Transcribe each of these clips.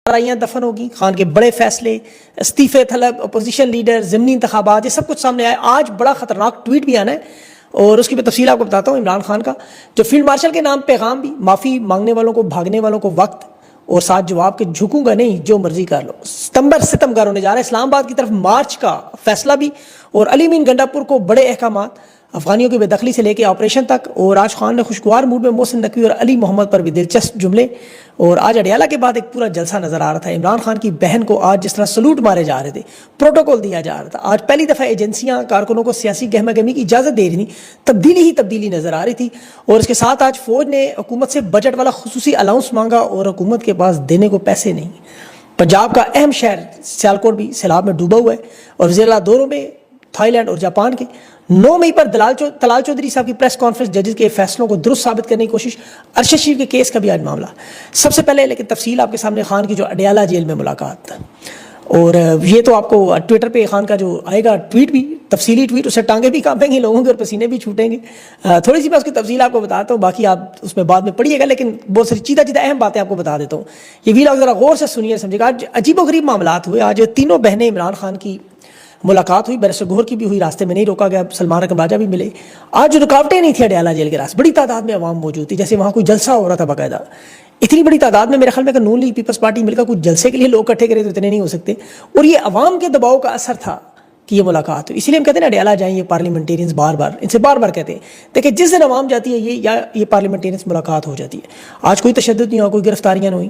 کارروائیاں دفن ہوگی، خان کے بڑے فیصلے، استعفے طلب، اپوزیشن لیڈر، ضمنی انتخابات، یہ سب کچھ سامنے آئے. آج بڑا خطرناک ٹویٹ بھی آنا ہے اور اس کی میں تفصیل آپ کو بتاتا ہوں. عمران خان کا جو فیلڈ مارشل کے نام پیغام بھی، معافی مانگنے والوں کو، بھاگنے والوں کو وقت، اور ساتھ جواب کہ جھکوں گا نہیں، جو مرضی کر لو. ستم گر ہونے جا رہا ہے. اسلام آباد کی طرف مارچ کا فیصلہ بھی، اور علی مین گنڈا پور کو بڑے احکامات، افغانیوں کی بے دخلی سے لے کے آپریشن تک. اور آج خان نے خوشگوار موڈ میں محسن نقوی اور علی محمد پر بھی دلچسپ جملے. اور آج اڈیالہ کے بعد ایک پورا جلسہ نظر آ رہا تھا. عمران خان کی بہن کو آج جس طرح سلوٹ مارے جا رہے تھے، پروٹوکول دیا جا رہا تھا. آج پہلی دفعہ ایجنسیاں کارکنوں کو سیاسی گہما گہمی کی اجازت دے رہی تھیں. تبدیلی نظر آ رہی تھی. اور اس کے ساتھ آج فوج نے حکومت سے بجٹ والا خصوصی الاؤنس مانگا اور حکومت کے پاس دینے کو پیسے نہیں. پنجاب کا اہم شہر سیالکوٹ بھی سیلاب میں ڈوبا ہوا ہے. اور وزیر اللہ دوروں میں تھائی لینڈ اور جاپان کے. 9 مئی پر طلال چودھری صاحب کی پریس کانفرنس، ججز کے فیصلوں کو درست ثابت کرنے کی کوشش. ارشد شریف کے کیس کا بھی آج معاملہ. سب سے پہلے لیکن تفصیل آپ کے سامنے خان کی جو اڈیالہ جیل میں ملاقات، اور یہ تو آپ کو ٹویٹر پہ خان کا جو آئے گا ٹویٹ بھی، تفصیلی ٹویٹ، اس سے ٹانگیں بھی کانپیں گی لوگوں کے اور پسینے بھی چھوٹیں گے. تھوڑی سی میں اس کی تفصیل آپ کو بتاتا ہوں، باقی آپ اس میں بعد میں پڑھیے گا، لیکن بہت ساری چیزیں اہم باتیں آپ کو بتا دیتا ہوں. یہ ویلاگ ذرا غور سے سنیے، سمجھے گا. آج عجیب و غریب معاملات ہوئے. آج تینوں بہنیں عمران خان کی ملاقات ہوئی. بیرسٹر گوہر کی بھی ہوئی، راستے میں نہیں روکا گیا. سلمان اکرم راجہ بھی ملے. آج رکاوٹیں نہیں تھیں اڈیالہ جیل کے راستے. بڑی تعداد میں عوام موجود تھی، جیسے وہاں کوئی جلسہ ہو رہا تھا باقاعدہ. اتنی بڑی تعداد میں میرے خیال میں کہ نون لیگ پیپلز پارٹی مل کر کچھ جلسے کے لیے لوگ اکٹھے کرے تو اتنے نہیں ہو سکتے. اور یہ عوام کے دباؤ کا اثر تھا کہ یہ ملاقات ہوئی. اسی لیے ہم کہتے ہیں اڈیالہ جائیں. یہ پارلیمنٹیرینز بار بار ان سے بار بار کہتے ہیں. دیکھیں جس دن عوام جاتی ہے یہ پارلیمنٹیرینز ملاقات ہو جاتی ہے. آج کوئی تشدد نہیں ہوا، کوئی گرفتاریاں نہیں ہوئی.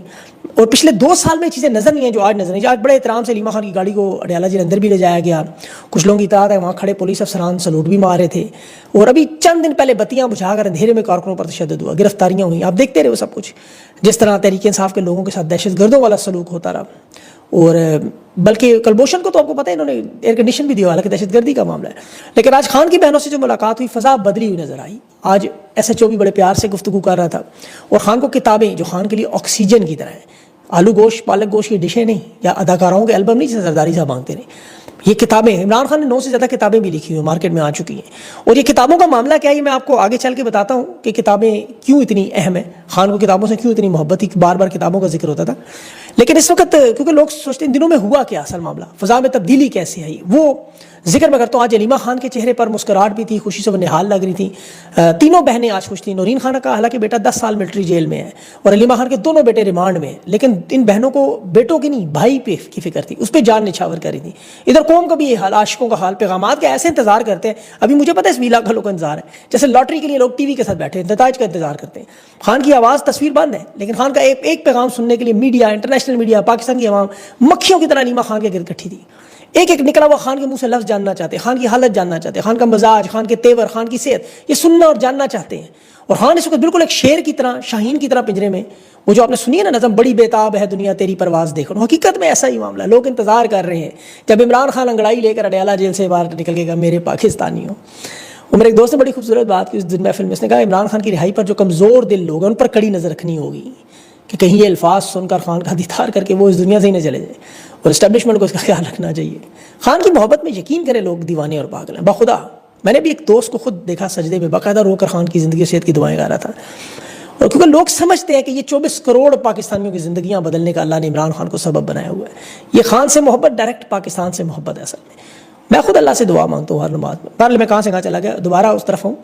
اور پچھلے 2 سال میں چیزیں نظر نہیں ہیں جو آج نظر نہیں. آج بڑے احترام سے علیمہ خان کی گاڑی کو اڈیالہ جیل اندر بھی لے جایا گیا. کچھ لوگوں کی اطاعت ہے، وہاں کھڑے پولیس افسران سلوٹ بھی مار رہے تھے. اور ابھی چند دن پہلے بتیاں بجھا کر اندھیرے میں کارکنوں پر تشدد ہوا، گرفتاریاں ہوئیں. آپ دیکھتے رہے وہ سب کچھ، جس طرح تحریک انصاف کے لوگوں کے ساتھ دہشت گردوں والا سلوک ہوتا رہا. اور بلکہ کلبھوشن کو تو آپ کو پتہ ہے انہوں نے ایئر کنڈیشن بھی دیا، حالانکہ دہشت گردی کا معاملہ ہے. لیکن آج خان کی بہنوں سے جو ملاقات ہوئی، فضا بدلی ہوئی نظر آئی. آج ایس ایچ او بھی بڑے پیار سے گفتگو کر رہا تھا. اور خان کو کتابیں جو خان کے لیے آکسیجن کی طرح ہیں، آلو گوشت پالک گوشت کی ڈشیں نہیں، یا اداکاروں کے البم نہیں جیسے زرداری صاحب مانگتے نہیں. یہ کتابیں، عمران خان نے 9 سے زیادہ کتابیں بھی لکھی ہوئی مارکیٹ میں آ چکی ہیں. اور یہ کتابوں کا معاملہ کیا ہے، یہ میں آپ کو آگے چل کے بتاتا ہوں کہ کتابیں کیوں اتنی اہم ہیں. خان کو کتابوں سے کیوں اتنی محبت تھی، بار بار کتابوں کا ذکر ہوتا تھا. لیکن اس وقت کیونکہ لوگ سوچتے ہیں ان دنوں میں ہوا کیا اصل معاملہ، فضا میں تبدیلی کیسے آئی، وہ ذکر میں کرتا ہوں. آج علیمہ خان کے چہرے پر مسکراہٹ بھی تھی، خوشی سے وہ نہال لگ رہی تھی. تینوں بہنیں آج خوش تھیں. نورین خان کا حالانکہ بیٹا 10 سال ملٹری جیل میں ہے، اور علیمہ خان کے دونوں بیٹے ریمانڈ میں ہیں. لیکن ان بہنوں کو بیٹوں کی نہیں، بھائی پہ کی فکر تھی، اس پہ جان نچھاور کر رہی تھی. ادھر قوم کا بھی یہ حال، عاشقوں کا حال، پیغامات کا ایسے انتظار کرتے ہیں. ابھی مجھے پتہ ہے اس ویلا کا لوگ انتظار ہے، جیسے لاٹری کے لیے لوگ ٹی وی کے ساتھ بیٹھے نتائج کا انتظار کرتے ہیں. خان کی آواز تصویر بند ہے، لیکن خان کا ایک پیغام سننے کے لیے میڈیا، انٹرنیشنل میڈیا، پاکستان کی عوام مکھیوں کی طرح علیمہ خان کے گرد اکٹھی تھی. ایک نکلا ہوا خان کے منہ سے لفظ جاننا چاہتے ہیں، خان کی حالت جاننا چاہتے ہیں، خان کا مزاج، خان کے تیور، خان کی صحت، یہ سننا اور جاننا چاہتے ہیں. اور خان اس وقت بالکل ایک شیر کی طرح، شاہین کی طرح پنجرے میں. وہ جو آپ نے سنی ہے نا نظم، بڑی بےتاب ہے دنیا تیری پرواز دیکھو، حقیقت میں ایسا ہی معاملہ ہے. لوگ انتظار کر رہے ہیں جب عمران خان انگڑائی لے کر اڈیالہ جیل سے باہر نکل کے گا میرے پاکستانیوں. اور میرے ایک دوست نے بڑی خوبصورت بات کی اس دن محفل میں. اس نے کہا عمران خان کی رہائی پر جو کمزور دل لوگ ہیں ان پر کڑی نظر رکھنی ہوگی کہ کہیں یہ الفاظ سن کر خان کا دیدار کر کے وہ اس دنیا سے ہی نہ چلے جائے. اور اسٹیبلشمنٹ کو اس کا خیال رکھنا چاہیے. خان کی محبت میں یقین کرے لوگ دیوانے اور پاگل ہیں. بخدا میں نے بھی ایک دوست کو خود دیکھا سجدے میں باقاعدہ رو کر خان کی زندگی و صحت کی دعائیں گا رہا تھا. اور کیونکہ لوگ سمجھتے ہیں کہ یہ 24 کروڑ پاکستانیوں کی زندگیاں بدلنے کا اللہ نے عمران خان کو سبب بنایا ہوا ہے. یہ خان سے محبت ڈائریکٹ پاکستان سے محبت ہے اصل میں. میں خود اللہ سے دعا مانگتا ہوں ہر نماز میں. بہرحال میں کہاں سے کہاں چلا گیا، دوبارہ اس طرف ہوں.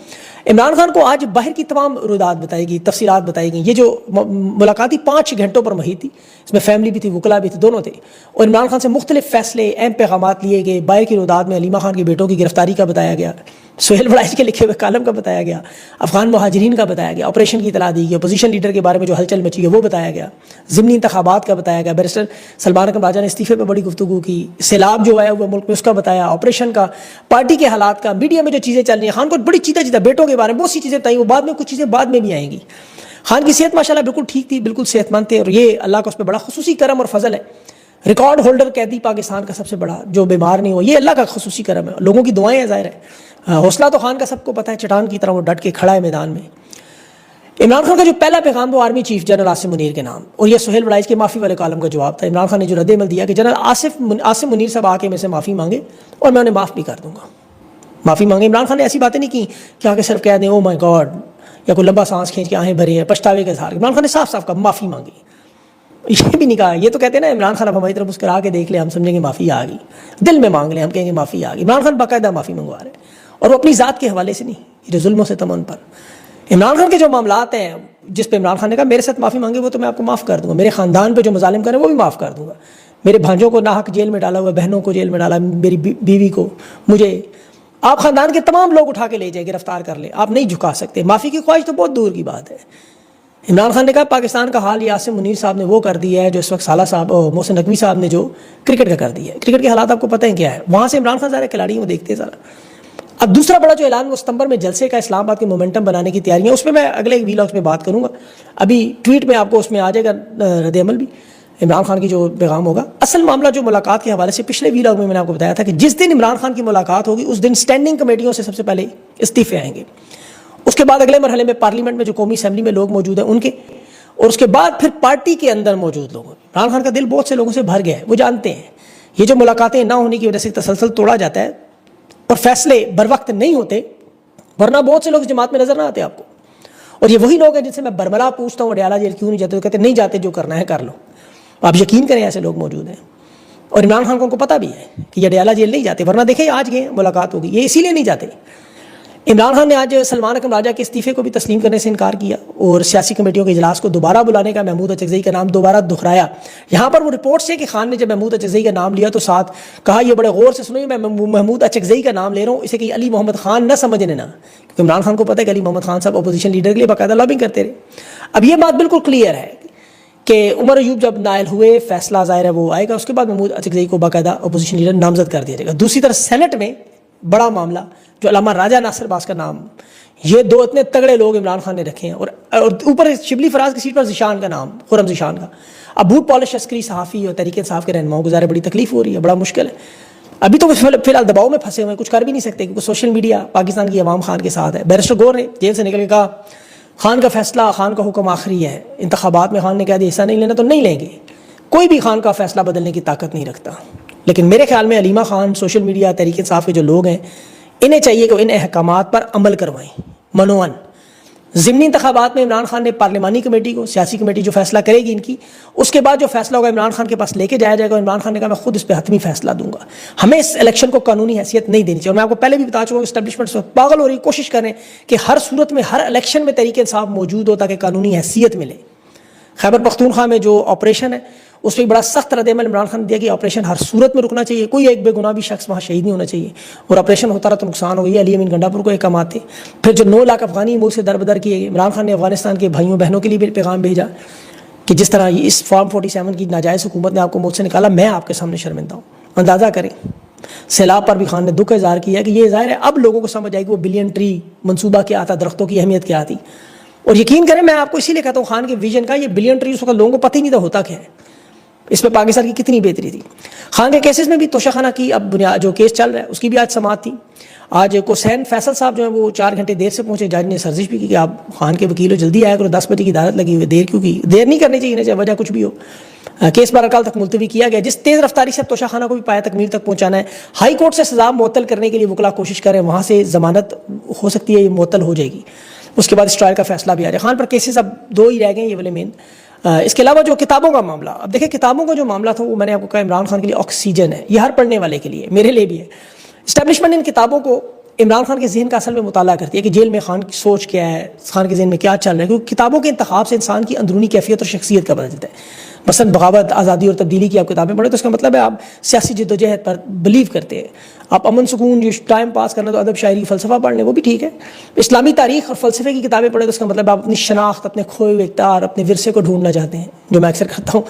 عمران خان کو آج باہر کی تمام رویداد بتائی گئی، تفصیلات بتائی گئی. یہ جو ملاقاتی 5 گھنٹوں پر محیط تھی، اس میں فیملی بھی تھی، وکلا بھی تھے، دونوں تھے. اور عمران خان سے مختلف فیصلے، اہم پیغامات لیے گئے. باہر کی رویداد میں علیمہ خان کے بیٹوں کی گرفتاری کا بتایا گیا، سہیل وڑائچ کے لکھے ہوئے کالم کا بتایا گیا، افغان مہاجرین کا بتایا گیا، آپریشن کی اطلاع دی گئی، اپوزیشن لیڈر کے بارے میں جو ہلچل مچی ہے وہ بتایا گیا، ضمنی انتخابات کا بتایا گیا. بیرسٹر سلمان اکرم راجہ نے استعفے پہ بڑی گفتگو کی، سیلاب جو آیا ہوا ملک میں اس کا بتایا، آپریشن کا، پارٹی کے حالات کا، میڈیا میں جو چیزیں چل رہی ہیں. خان کو بڑی چیزیں بیٹوں کے بارے میں بہت سی چیزیں بتائیں. وہ بعد میں کچھ چیزیں بعد میں بھی آئیں گی. خان کی صحت ماشاءاللہ بالکل ٹھیک تھی، بالکل صحت مند تھے. اور یہ اللہ کا اس پہ بڑا خصوصی کرم اور فضل ہے. ریکارڈ ہولڈر قیدی پاکستان کا سب سے بڑا جو بیمار نہیں ہوا، یہ اللہ کا خصوصی کرم ہے. لوگوں کی دعائیں ہیں ظاہر ہے. حوصلہ تو خان کا سب کو پتہ ہے، چٹان کی طرح وہ ڈٹ کے کھڑا ہے میدان میں. عمران خان کا جو پہلا پیغام وہ army chief general Asim Munir کے نام، اور یہ سہیل وڑائچ کے معافی والے کالم کا جواب تھا. عمران خان نے جو رد عمل دیا کہ جنرل عاصم منیر صاحب آ کے میں سے معافی مانگے اور میں انہیں معاف بھی کر دوں گا. معافی مانگے. عمران خان نے ایسی باتیں نہیں کی کہ آ کے صرف کہہ دیں او مائی گاڈ، یا کوئی لمبا سانس کھینچ کے آہیں بھری ہیں، پچھتاوے کے اظہار. عمران خان نے صاف صاف کہا معافی مانگی. یہ بھی نہیں کہا. یہ تو کہتے ہیں نا عمران خان اب ہماری طرف مسکرا کے دیکھ لیں, ہم سمجھیں گے معافی آ گئی, دل میں مانگ لیں, ہم کہیں گے معافی آ گئی. عمران خان باقاعدہ معافی منگوا رہے ہیں, اور وہ اپنی ذات کے حوالے سے نہیں, یہ جو ظلم و ستم ان پر. عمران خان کے جو معاملات ہیں جس پہ عمران خان نے کہا میرے ساتھ معافی مانگے وہ تو میں آپ کو معاف کر دوں گا, میرے خاندان پہ جو مظالم کریں وہ بھی معاف کر دوں گا, میرے بھانجوں کو ناحق جیل میں ڈالا ہوا, بہنوں کو جیل میں ڈالا, میری بیوی کو, مجھے آپ خاندان کے تمام لوگ اٹھا کے لے جائیں, گرفتار کر لیں, آپ نہیں جھکا سکتے. معافی کی خواہش تو بہت دور کی بات ہے. عمران خان نے کہا پاکستان کا حال یاسر منیر صاحب نے وہ کر دیا ہے جو اس وقت سالہ صاحب محسن نقوی صاحب نے جو کرکٹ کا کر دیا ہے. کرکٹ کے حالات آپ کو پتہ ہیں کیا ہے, وہاں سے عمران خان ظاہر کھلاڑی وہ دیکھتے ہیں ذرا. اب دوسرا بڑا جو اعلان وہ ستمبر میں جلسے کا اسلام آباد کے مومنٹم بنانے کی تیاریاں, اس پہ میں اگلے ویلاگس میں بات کروں گا. ابھی ٹویٹ میں آپ کو اس میں آ جائے گا رد عمل بھی عمران خان کی جو پیغام ہوگا. اصل معاملہ جو ملاقات کے حوالے سے پچھلے ویلاگ میں نے آپ کو بتایا تھا کہ جس دن عمران خان کی ملاقات ہوگی اس دن اسٹینڈنگ کمیٹیوں سے سب سے پہلے استعفے آئیں گے. اس کے بعد اگلے مرحلے میں پارلیمنٹ میں جو قومی اسمبلی میں لوگ موجود ہیں ان کے, اور اس کے بعد پھر پارٹی کے اندر موجود لوگوں. عمران خان کا دل بہت سے لوگوں سے بھر گیا ہے, وہ جانتے ہیں یہ جو ملاقاتیں نہ ہونے کی وجہ سے تسلسل توڑا جاتا ہے اور فیصلے بر وقت نہیں ہوتے, ورنہ بہت سے لوگ اس جماعت میں نظر نہ آتے آپ کو. اور یہ وہی لوگ ہیں جن سے میں برملا پوچھتا ہوں اڈیالہ جیل کیوں نہیں جاتے, تو کہتے نہیں جاتے, جو کرنا ہے کر لو. آپ یقین کریں ایسے لوگ موجود ہیں, اور عمران خان کو ان کو پتہ بھی ہے کہ یہ اڈیالہ جیل نہیں جاتے, ورنہ دیکھیں آج گئے ملاقات ہوگی, یہ اسی لیے نہیں جاتے. عمران خان نے آج سلمان اکرم راجہ کے استعفے کو بھی تسلیم کرنے سے انکار کیا اور سیاسی کمیٹیوں کے اجلاس کو دوبارہ بلانے کا محمود اچکزئی کا نام دوبارہ دہرایا. یہاں پر وہ رپورٹ سے کہ خان نے جب محمود اچکزئی کا نام لیا تو ساتھ کہا یہ بڑے غور سے سنیں, میں محمود اچکزئی کا نام لے رہا ہوں, اسے کہ علی محمد خان نہ سمجھنے نا, کیونکہ عمران خان کو پتہ ہے کہ علی محمد خان صاحب اپوزیشن لیڈر کے لیے باقاعدہ لابنگ کرتے رہے. اب یہ بات بالکل کلیئر ہے کہ عمر ایوب جب نائل ہوئے, فیصلہ ظاہر ہے وہ آئے گا, اس کے بعد محمود اچکزئی کو باقاعدہ اپوزیشن لیڈر نامزد کر دیا جائے گا. دوسری طرف سینٹ میں بڑا معاملہ جو علامہ راجہ ناصر باز کا نام, یہ دو اتنے تگڑے لوگ عمران خان نے رکھے ہیں, اور اوپر شبلی فراز کی سیٹ پر ذیشان کا نام, خرم ذیشان کا. اب بھوت پالش عسکری صحافی اور تحریک انصاف کے رہنماؤں کو ظاہر بڑی تکلیف ہو رہی ہے, بڑا مشکل ہے. ابھی تو فی الحال دباؤ میں پھنسے ہوئے ہیں, کچھ کر بھی نہیں سکتے کیونکہ سوشل میڈیا پاکستان کی عوام خان کے ساتھ ہے. بیرسٹر گور نے جیل سے نکل کے کہا خان کا فیصلہ, خان کا حکم آخری ہے, انتخابات میں خان نے کہہ دیا حصہ نہیں لینا تو نہیں لیں گے. کوئی بھی خان کا فیصلہ بدلنے کی طاقت نہیں رکھتا. لیکن میرے خیال میں علیمہ خان, سوشل میڈیا, تحریک انصاف کے جو لوگ ہیں, انہیں چاہیے کہ ان احکامات پر عمل کروائیں منوان. ضمنی انتخابات میں عمران خان نے پارلیمانی کمیٹی کو, سیاسی کمیٹی جو فیصلہ کرے گی ان کی, اس کے بعد جو فیصلہ ہوگا عمران خان کے پاس لے کے جایا جائے گا. عمران خان نے کہا میں خود اس پہ حتمی فیصلہ دوں گا. ہمیں اس الیکشن کو قانونی حیثیت نہیں دینی چاہیے. اور میں آپ کو پہلے بھی بتا چکا ہوں اسٹیبلشمنٹ پاگل ہو رہی, کوشش کریں کہ ہر صورت میں ہر الیکشن میں تحریک انصاف موجود ہو تاکہ قانونی حیثیت ملے. خیبر پختونخوا میں جو آپریشن ہے اس پہ بڑا سخت رد عمل عمران خان نے دیا کہ آپریشن ہر صورت میں رکنا چاہیے, کوئی ایک بے گناہ بھی شخص وہاں شہید نہیں ہونا چاہیے, اور آپریشن ہوتا رہا تو نقصان ہو گئی. علی امین گنڈا پور کو احکامات تھے. پھر جو 9 لاکھ افغانی ملک سے دربدر کیے گئے, عمران خان نے افغانستان کے بھائیوں بہنوں کے لیے بھی پیغام بھیجا کہ جس طرح اس فارم 47 کی ناجائز حکومت نے آپ کو ملک سے نکالا, میں آپ کے سامنے شرمندہ ہوں. اندازہ کریں سیلاب پر بھی خان نے دکھ اظہار کیا کہ یہ ظاہر ہے اب لوگوں کو سمجھ آئے کہ وہ بلین ٹری منصوبہ کیا تھا, درختوں کی اہمیت کیا تھی. اور یقین کریں میں آپ کو اسی لیے کہتا ہوں خان کے ویژن کا, یہ بلین ٹری اس وقت لوگوں کو پتہ ہی نہیں تھا ہوتا کیا ہے, اس میں پاکستان کی کتنی بہتری تھی. خان کے کیسز میں بھی توشہ خانہ کی اب جو کیس چل رہا ہے اس کی بھی آج سماعت تھی. آج حسین فیصل صاحب جو ہیں وہ 4 گھنٹے دیر سے پہنچے. جج نے سرزش بھی کی کہ آپ خان کے وکیل ہو, جلدی آیا کرو, 10 بجے کی عدالت لگی ہوئی, دیر کیوں کی؟ دیر نہیں کرنی چاہیے, چاہے وجہ کچھ بھی ہو. کیس 12 کال تک ملتوی کیا گیا. جس تیز رفتاری سے توشہ خانہ کو بھی پایا تکمیل تک پہنچانا ہے. ہائی کورٹ سے سزا معطل کرنے کے لیے وکلا کوشش کریں, وہاں سے ضمانت ہو سکتی ہے یہ معطل ہو جائے گی. اس کے بعد اس ٹرائل کا فیصلہ بھی آ جائے. خان پر کیسز اب 2 ہی رہ گئے ہیں یہ والے مین. اس کے علاوہ جو کتابوں کا معاملہ, اب دیکھیں کتابوں کا جو معاملہ تھا وہ میں نے آپ کو کہا عمران خان کے لیے آکسیجن ہے, یہ ہر پڑھنے والے کے لیے, میرے لیے بھی ہے. اسٹیبلشمنٹ ان کتابوں کو عمران خان کے ذہن کا اصل میں مطالعہ کرتی ہے کہ جیل میں خان کی سوچ کیا ہے, خان کے ذہن میں کیا چل رہا ہے, کیونکہ کتابوں کے انتخاب سے انسان کی اندرونی کیفیت اور شخصیت کا پتہ چلتا ہے. مثلا بغاوت, آزادی اور تبدیلی کی آپ کتابیں پڑھیں تو اس کا مطلب ہے آپ سیاسی جد و جہد پر بلیو کرتے ہیں. آپ امن سکون جو ٹائم پاس کرنا تو ادب, شاعری, فلسفہ پڑھ لیں, وہ بھی ٹھیک ہے. اسلامی تاریخ اور فلسفے کی کتابیں پڑھیں تو اس کا مطلب آپ اپنی شناخت, اپنے کھوئے ہوئے اقدار, اپنے ورثے کو ڈھونڈنا چاہتے ہیں, جو میں اکثر کرتا ہوں.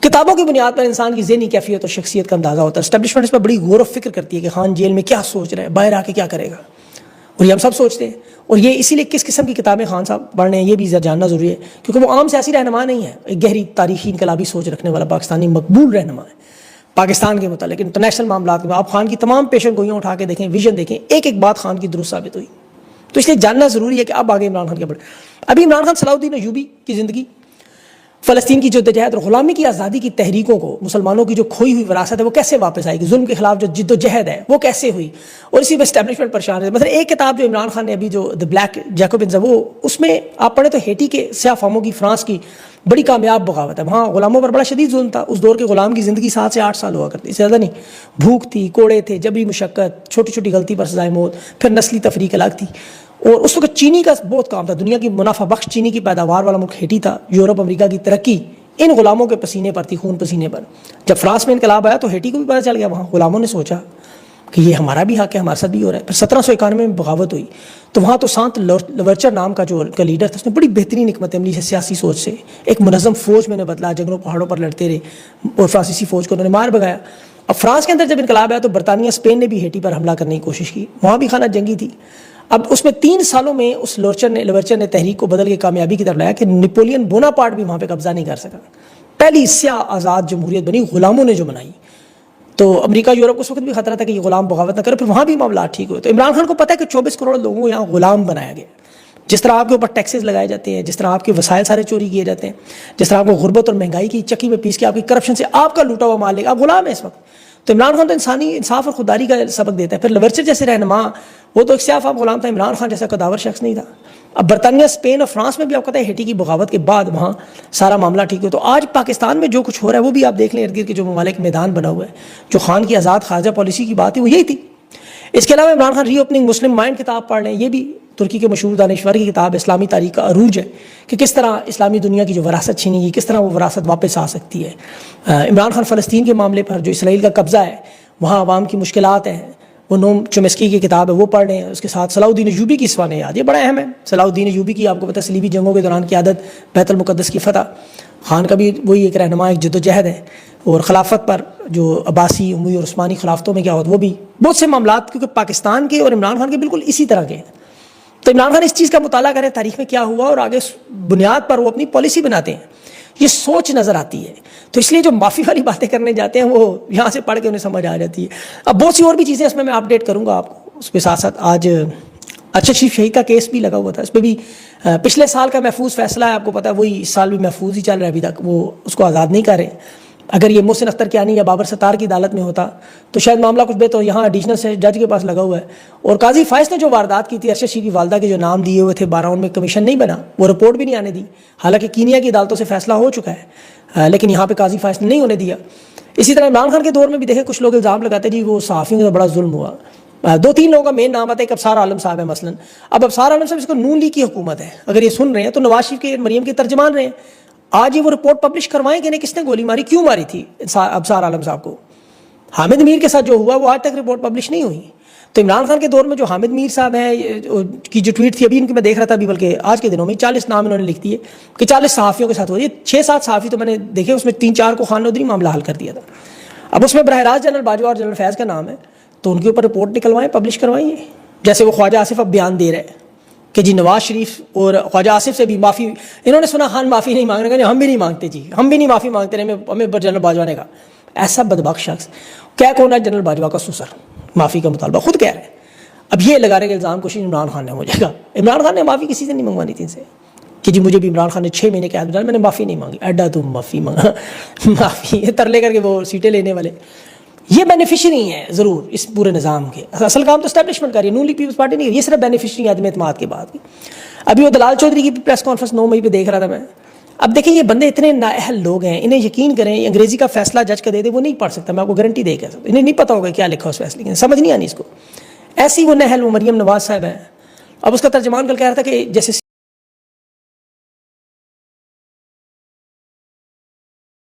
کتابوں کی بنیاد پر انسان کی ذہنی کیفیت اور شخصیت کا اندازہ ہوتا ہے. اسٹیبلشمنٹ اس پر بڑی غور و فکر کرتی ہے کہ خان جیل میں کیا سوچ رہا ہے, باہر آ کے کیا کرے گا, اور یہ ہم سب سوچتے ہیں. اور یہ اسی لیے کس قسم کی کتابیں خان صاحب پڑھ رہے ہیں یہ بھی جاننا ضروری ہے, کیونکہ وہ عام سیاسی رہنما نہیں ہے, ایک گہری تاریخی انقلابی سوچ رکھنے والا پاکستانی مقبول رہنما ہے. پاکستان کے متعلق انٹرنیشنل معاملات میں آپ خان کی تمام پیشن گوئیاں اٹھا کے دیکھیں, ویژن دیکھیں, ایک ایک بات خان کی درست ثابت ہوئی. تو اس لیے جاننا ضروری ہے کہ اب آگے عمران خان کے بڑھے. ابھی عمران خان صلاح الدین ایوبی کی زندگی فلسطین کی جدوجہد اور غلامی کی آزادی کی تحریکوں کو، مسلمانوں کی جو کھوئی ہوئی وراثت ہے وہ کیسے واپس آئے گی، ظلم کے خلاف جو جد و جہد ہے وہ کیسے ہوئی، اور اسی میں اسٹیبلشمنٹ پریشان ہے. مثلا ایک کتاب جو عمران خان نے ابھی جو دی بلیک جیکوبنز ہے، وہ اس میں آپ پڑھیں تو ہیٹی کے سیاہ فاموں کی، فرانس کی بڑی کامیاب بغاوت ہے. وہاں غلاموں پر بڑا شدید ظلم تھا. اس دور کے غلام کی زندگی 7 سے 8 سال ہوا کرتی، اس سے زیادہ نہیں. بھوک تھی، کوڑے تھے، جبری مشقت، چھوٹی چھوٹی غلطی پر سزائے موت، پھر نسلی تفریق الگ تھی. اور اس وقت چینی کا بہت کام تھا. دنیا کی منافع بخش چینی کی پیداوار والا ملک ہیٹی تھا. یورپ امریکہ کی ترقی ان غلاموں کے پسینے پر تھی، خون پسینے پر. جب فرانس میں انقلاب آیا تو ہیٹی کو بھی پتہ چل گیا. وہاں غلاموں نے سوچا کہ یہ ہمارا بھی حق ہے، ہمارے ساتھ بھی ہو رہا ہے. پھر 1791 میں بغاوت ہوئی تو وہاں تو سانت لورچر نام کا جو کا لیڈر تھا، اس نے بڑی بہترین حکمت عملی سے، سیاسی سوچ سے ایک منظم فوج میں نے بدلا. جنگلوں پہاڑوں پر لڑتے رہے اور فرانسیسی فوج کو انہوں نے مار بگایا. اب فرانس کے اندر جب انقلاب آیا تو برطانیہ اسپین نے بھی ہیٹی پر حملہ کرنے کی کوشش کی. وہاں بھی خانہ جنگی تھی. اب اس میں 3 سالوں میں اس لورچر نے تحریک کو بدل کے کامیابی کی طرف لایا کہ نیپولین بوناپارٹ بھی وہاں پہ قبضہ نہیں کر سکا. پہلی سیاہ آزاد جمہوریت بنی غلاموں نے جو بنائی. تو امریکہ یورپ کو اس وقت بھی خطرہ تھا کہ یہ غلام بغاوت نہ کرے. پھر وہاں بھی معاملات ٹھیک ہوئے. تو عمران خان کو پتہ ہے کہ 24 کروڑ لوگوں کو یہاں غلام بنایا گیا. جس طرح آپ کے اوپر ٹیکسز لگائے جاتے ہیں، جس طرح آپ کے وسائل سارے چوری کیے جاتے ہیں، جس طرح آپ کو غربت اور مہنگائی کی چکی میں پیس کے آپ کی کرپشن سے آپ کا لوٹا ہوا مال لے گا، آپ غلام ہیں اس وقت. تو عمران خان تو انسانی انصاف اور خودداری کا سبق دیتا ہے. پھر لورچر جیسے رہنما، وہ تو ایک سیاہ فام غلام تھا. عمران خان جیسا قداور شخص نہیں تھا. اب برطانیہ، اسپین اور فرانس میں بھی آپ کو پتہ ہے ہیٹی کی بغاوت کے بعد وہاں سارا معاملہ ٹھیک ہو. تو آج پاکستان میں جو کچھ ہو رہا ہے وہ بھی آپ دیکھ لیں، ارد گرد کے جو ممالک میدان بنا ہوا ہے. جو خان کی آزاد خارجہ پالیسی کی بات ہے وہ یہی تھی. اس کے علاوہ عمران خان ری اوپننگ مسلم مائنڈ کتاب پڑھ لیں. یہ بھی ترکی کے مشہور دانشور کی کتاب اسلامی تاریخ کا عروج ہے کہ کس طرح اسلامی دنیا کی جو وراثت چھینی گئی، کس طرح وہ وراثت واپس آ سکتی ہے. عمران خان فلسطین کے معاملے پر جو اسرائیل کا قبضہ ہے، وہاں عوام کی مشکلات ہیں، وہ نوم چومسکی کی کتاب ہے وہ پڑھ لیں. اس کے ساتھ صلاح الدین ایوبی کی سوانح یاد، یہ بڑا اہم ہے. صلاح الدین ایوبی کی آپ کو پتہ ہے صلیبی جنگوں کے دوران قیادت، بیت المقدس کی فتح. خان کا بھی وہی ایک رہنما، ایک جد و جہد ہے. اور خلافت پر جو عباسی، اموی اور عثمانی خلافتوں میں کیا ہوتا، وہ بھی بہت سے معاملات کیونکہ پاکستان کے اور عمران خان کے بالکل اسی طرح کے ہیں. تو عمران خان اس چیز کا مطالعہ کریں تاریخ میں کیا ہوا اور آگے بنیاد پر وہ اپنی پالیسی بناتے ہیں. یہ سوچ نظر آتی ہے. تو اس لیے جو معافی والی باتیں کرنے جاتے ہیں وہ یہاں سے پڑھ کے انہیں سمجھ آ جاتی ہے. اب بہت سی اور بھی چیزیں اس میں اپڈیٹ کروں گا آپ کو. اس کے ساتھ ساتھ آج ارشد شریف شہید کا کیس بھی لگا ہوا تھا. اس پہ بھی پچھلے سال کا محفوظ فیصلہ ہے، آپ کو پتہ ہے وہی اس سال بھی محفوظ ہی چل رہا ہے. ابھی تک وہ اس کو آزاد نہیں کر رہے. اگر یہ محسن اختر کیانی یا بابر ستار کی عدالت میں ہوتا تو شاید معاملہ کچھ بہتر. یہاں ایڈیشنل سے جج کے پاس لگا ہوا ہے. اور قاضی فائز نے جو واردات کی تھی، ارشد شریف کی والدہ کے جو نام دیے ہوئے تھے 12 ان میں کمیشن نہیں بنا، وہ رپورٹ بھی نہیں آنے دی. حالانکہ کینیا کی عدالتوں سے فیصلہ ہو چکا ہے، لیکن یہاں پہ قاضی فائز نے نہیں ہونے دیا. اسی طرح عمران خان کے دور میں بھی دیکھیں کچھ لوگ الزام لگاتے ہیں جی وہ صحافیوں کا بڑا ظلم ہوا. 2-3 لوگوں کا مین نام آتا ہے. ایک ابصار عالم صاحب ہے مثلا. اب ابصار عالم صاحب اس کو نون لیگ کی حکومت ہے، اگر یہ سن رہے ہیں تو نواز شریف کے مریم کے ترجمان رہے ہیں. آج یہ وہ رپورٹ پبلش کروائیں کہ نہیں کس نے گولی ماری، کیوں ماری تھی ابصار عالم صاحب کو. حامد میر کے ساتھ جو ہوا وہ آج تک رپورٹ پبلش نہیں ہوئی. تو عمران خان کے دور میں جو حامد میر صاحب ہیں کی جو ٹویٹ تھی ابھی ان کی میں دیکھ رہا تھا ابھی، بلکہ آج کے دنوں میں 40 نام انہوں نے لکھ دیے کہ 40 صحافیوں کے ساتھ ہو. یہ 6-7 صحافی تو میں نے دیکھے، اس میں 3-4 کو خان نے ادھر ہی معاملہ حل کر دیا تھا. اب اس میں براہ راست جنرل باجوہ اور جنرل فیض کا نام ہے، تو ان کے اوپر رپورٹ نکلوائیں، پبلش کروائیں. جیسے وہ خواجہ آصف اب بیان دے رہے ہیں کہ جی نواز شریف اور خواجہ آصف سے بھی معافی، انہوں نے سنا خان معافی نہیں مانگ رہے، ہم بھی نہیں مانگتے جی، ہم بھی نہیں معافی مانگتے رہے. ہمیں جنرل باجوہ نے کہا ایسا بدبخت شخص کیا کون ہے جنرل باجوہ کا سسر، معافی کا مطالبہ خود کہہ رہے ہیں. اب یہ لگانے کے الزام کوشش عمران خان نے ہو جائے گا. عمران خان نے معافی کسی سے نہیں منگوانی تھی ان سے کہ جی مجھے بھی عمران خان نے 6 مہینے قید میں نے معافی نہیں مانگی. ایڈا تم معافی مانگا، معافی یہ ترلے کر کے وہ سیٹیں لینے والے. یہ بینیفیشری ہیں ضرور اس پورے نظام کے. اصل کام تو اسٹیبلشمنٹ کا رہی ہے، نون لیگ پیپلز پارٹی نہیں. یہ صرف بینیفیشری عدم اعتماد کے بعد کی. ابھی وہ دلال چودھری کی پریس کانفرنس 9 مئی پہ دیکھ رہا تھا میں. اب دیکھیں یہ بندے اتنے نااہل لوگ ہیں، انہیں یقین کریں انگریزی کا فیصلہ جج کا دے دے وہ نہیں پڑھ سکتا. میں آپ کو گارنٹی دے کے انہیں نہیں پتا ہوگا کیا لکھا اس فیصلے کے، سمجھ نہیں آنی اس کو. ایسی وہ نہل وہ مریم نواز صاحب ہے. اب اس کا ترجمان کل کہہ رہا تھا کہ جیسے